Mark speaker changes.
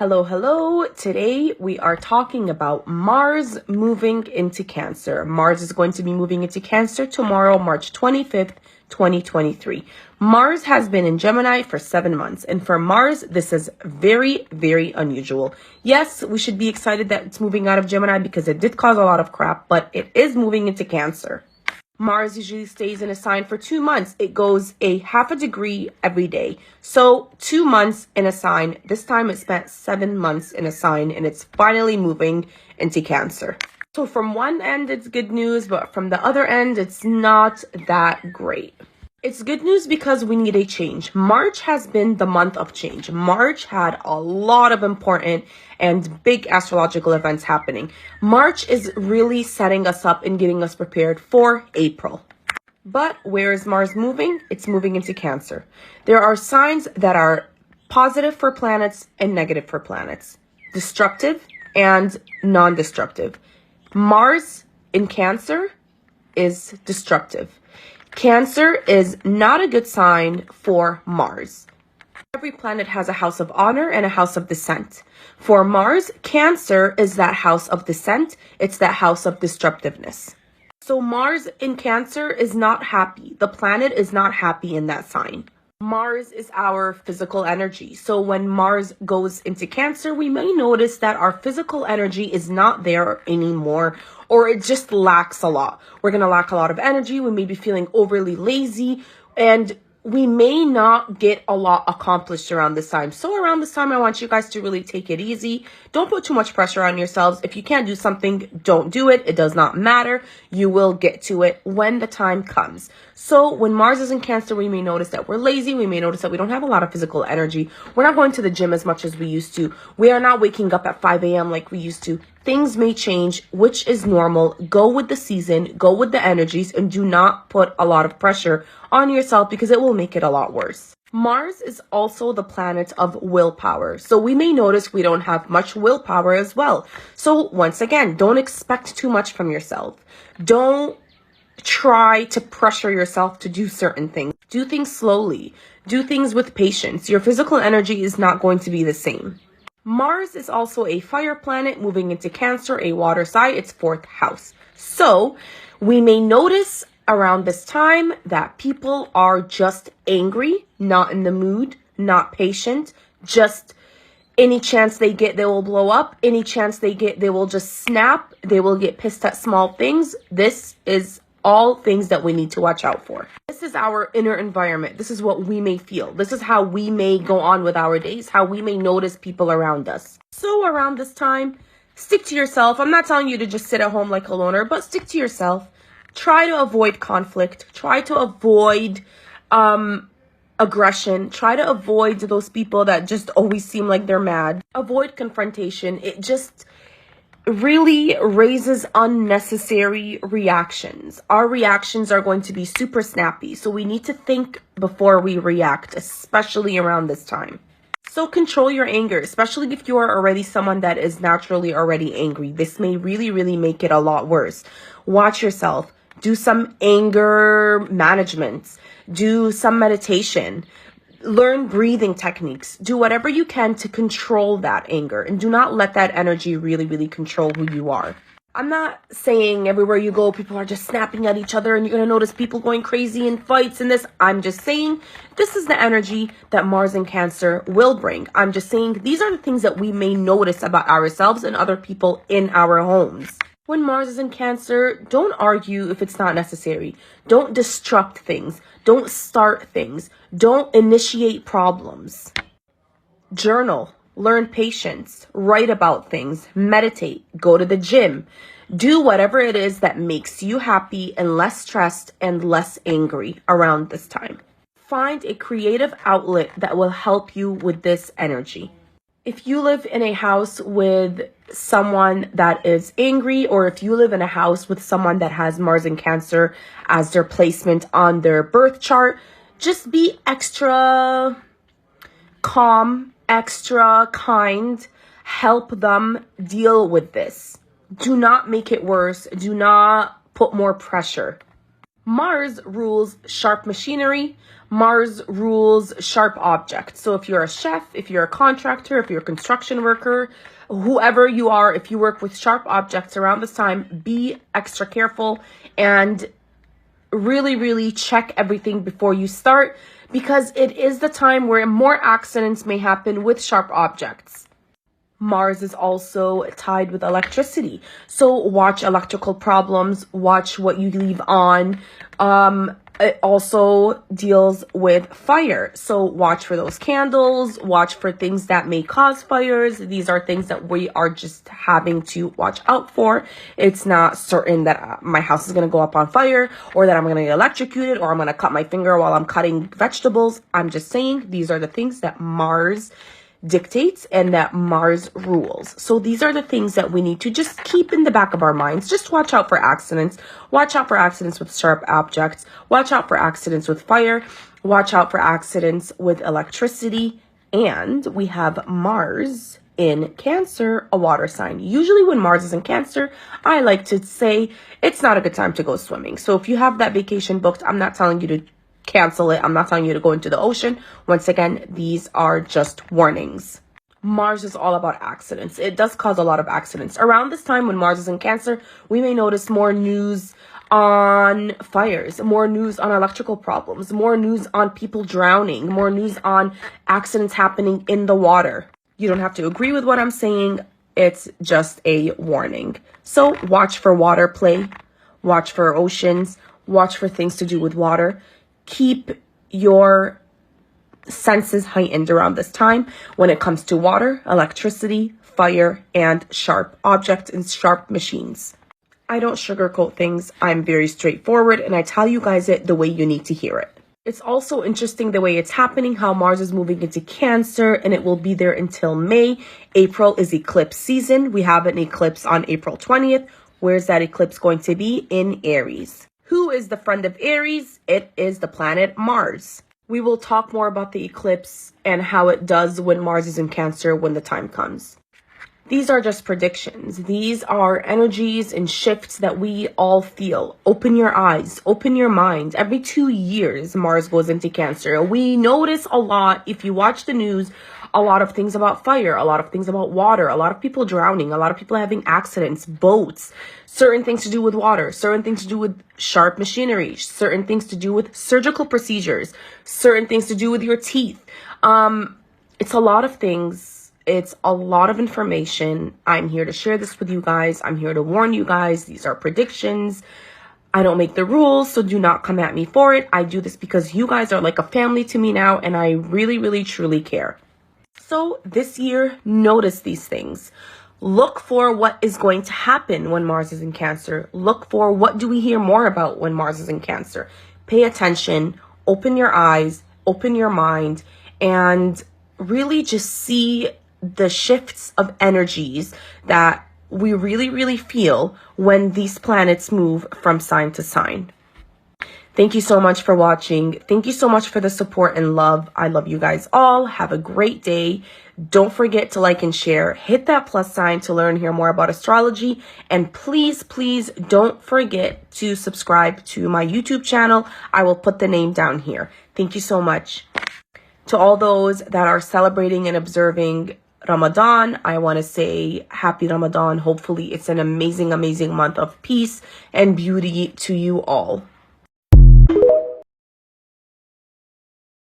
Speaker 1: Hello, hello. Today we are talking about Mars moving into Cancer. Mars is going to be moving into Cancer tomorrow, March 25th, 2023. Mars has been in Gemini for 7 months. And for Mars, this is very, very unusual. Yes, we should be excited that it's moving out of Gemini because it did cause a lot of crap, but it is moving into Cancer. Mars usually stays in a sign for 2 months. It goes a half a degree every day. So 2 months in a sign. This time it spent 7 months in a sign and it's finally moving into Cancer. So from one end, it's good news, but from the other end, it's not that great. It's good news because we need a change. March has been the month of change. March had a lot of important and big astrological events happening. March is really setting us up and getting us prepared for April. But where is Mars moving? It's moving into Cancer. There are signs that are positive for planets and negative for planets. Destructive and non-destructive. Mars in Cancer is destructive. Cancer is not a good sign for Mars. Every planet has a house of honor and a house of descent. For Mars, Cancer is that house of descent. It's that house of destructiveness. So Mars in Cancer is not happy. The planet is not happy in that sign. Mars is our physical energy. So when Mars goes into Cancer, we may notice that our physical energy is not there anymore, or it just lacks a lot. We're going to lack a lot of energy. We may be feeling overly lazy, and we may not get a lot accomplished around this time. So around this time, I want you guys to really take it easy. Don't put too much pressure on yourselves. If you can't do something, don't do it. It does not matter. You will get to it when the time comes. So when Mars is in Cancer, we may notice that we're lazy. We may notice that we don't have a lot of physical energy. We're not going to the gym as much as we used to. We are not waking up at 5 a.m. like we used to. Things may change, which is normal. Go with the season, go with the energies, and do not put a lot of pressure on yourself because it will make it a lot worse. Mars is also the planet of willpower. So we may notice we don't have much willpower as well. So once again, don't expect too much from yourself. Don't try to pressure yourself to do certain things. Do things slowly. Do things with patience. Your physical energy is not going to be the same. Mars is also a fire planet moving into Cancer, a water sign, its 4th house. So we may notice around this time that people are just angry, not in the mood, not patient, just any chance they get, they will blow up. Any chance they get, they will just snap. They will get pissed at small things. This is all things that we need to watch out for. This is our inner environment. This is what we may feel. This is how we may go on with our days, how we may notice people around us. So around this time, stick to yourself. I'm not telling you to just sit at home like a loner, but stick to yourself. Try to avoid conflict. Try to avoid aggression. Try to avoid those people that just always seem like they're mad. Avoid confrontation. It just really raises unnecessary reactions. Our reactions are going to be super snappy, so we need to think before we react, especially around this time. So control your anger, especially if you are already someone that is naturally already angry. This may really, really make it a lot worse. Watch yourself. Do some anger management. Do some meditation. Learn breathing techniques. Do whatever you can to control that anger, and do not let that energy really, really control who you are. I'm not saying everywhere you go, people are just snapping at each other and you're going to notice people going crazy in fights and this. I'm just saying this is the energy that Mars in Cancer will bring. I'm just saying these are the things that we may notice about ourselves and other people in our homes. When Mars is in Cancer, don't argue if it's not necessary. Don't disrupt things. Don't start things. Don't initiate problems. Journal. Learn patience. Write about things. Meditate. Go to the gym. Do whatever it is that makes you happy and less stressed and less angry around this time. Find a creative outlet that will help you with this energy. If you live in a house with someone that is angry, or if you live in a house with someone that has Mars in Cancer as their placement on their birth chart, just be extra calm, extra kind. Help them deal with this. Do not make it worse. Do not put more pressure. Mars rules sharp machinery. Mars rules sharp objects. So if you're a chef, if you're a contractor, if you're a construction worker, whoever you are, if you work with sharp objects around this time, be extra careful and really, really check everything before you start, because it is the time where more accidents may happen with sharp objects. Mars is also tied with electricity. So watch electrical problems, watch what you leave on. It also deals with fire. So watch for those candles, watch for things that may cause fires. These are things that we are just having to watch out for. It's not certain that my house is going to go up on fire, or that I'm going to get electrocuted, or I'm going to cut my finger while I'm cutting vegetables. I'm just saying these are the things that Mars dictates and that Mars rules. So these are the things that we need to just keep in the back of our minds. Just watch out for accidents. Watch out for accidents with sharp objects. Watch out for accidents with fire. Watch out for accidents with electricity. And we have Mars in Cancer, a water sign. Usually when Mars is in Cancer, I like to say it's not a good time to go swimming. So if you have that vacation booked, I'm not telling you to cancel it. I'm not telling you to go into the ocean. Once again, these are just warnings. Mars is all about accidents. It does cause a lot of accidents. Around this time when Mars is in Cancer, we may notice more news on fires, more news on electrical problems, more news on people drowning, more news on accidents happening in the water. You don't have to agree with what I'm saying. It's just a warning. So watch for water play, watch for oceans, watch for things to do with water. Keep your senses heightened around this time when it comes to water, electricity, fire, and sharp objects and sharp machines. I don't sugarcoat things. I'm very straightforward, and I tell you guys it the way you need to hear it. It's also interesting the way it's happening, how Mars is moving into Cancer, and it will be there until May. April is eclipse season. We have an eclipse on April 20th. Where's that eclipse going to be? In Aries. Who is the friend of Aries? It is the planet Mars. We will talk more about the eclipse and how it does when Mars is in Cancer when the time comes. These are just predictions. These are energies and shifts that we all feel. Open your eyes, open your mind. Every 2 years, Mars goes into Cancer. We notice a lot, if you watch the news, a lot of things about fire, a lot of things about water, a lot of people drowning, a lot of people having accidents, boats, certain things to do with water, certain things to do with sharp machinery, certain things to do with surgical procedures, certain things to do with your teeth. It's a lot of things. It's a lot of information. I'm here to share this with you guys. I'm here to warn you guys. These are predictions. I don't make the rules, so do not come at me for it. I do this because you guys are like a family to me now, and I really, really, truly care. So this year, notice these things. Look for what is going to happen when Mars is in Cancer. Look for what do we hear more about when Mars is in Cancer. Pay attention, open your eyes, open your mind, and really just see the shifts of energies that we really, really feel when these planets move from sign to sign. Thank you so much for watching. Thank you so much for the support and love. I love you guys all. Have a great day. Don't forget to like and share. Hit that plus sign to learn here more about astrology. And please, please don't forget to subscribe to my YouTube channel. I will put the name down here. Thank you so much. To all those that are celebrating and observing Ramadan, I want to say happy Ramadan. Hopefully it's an amazing, amazing month of peace and beauty to you all.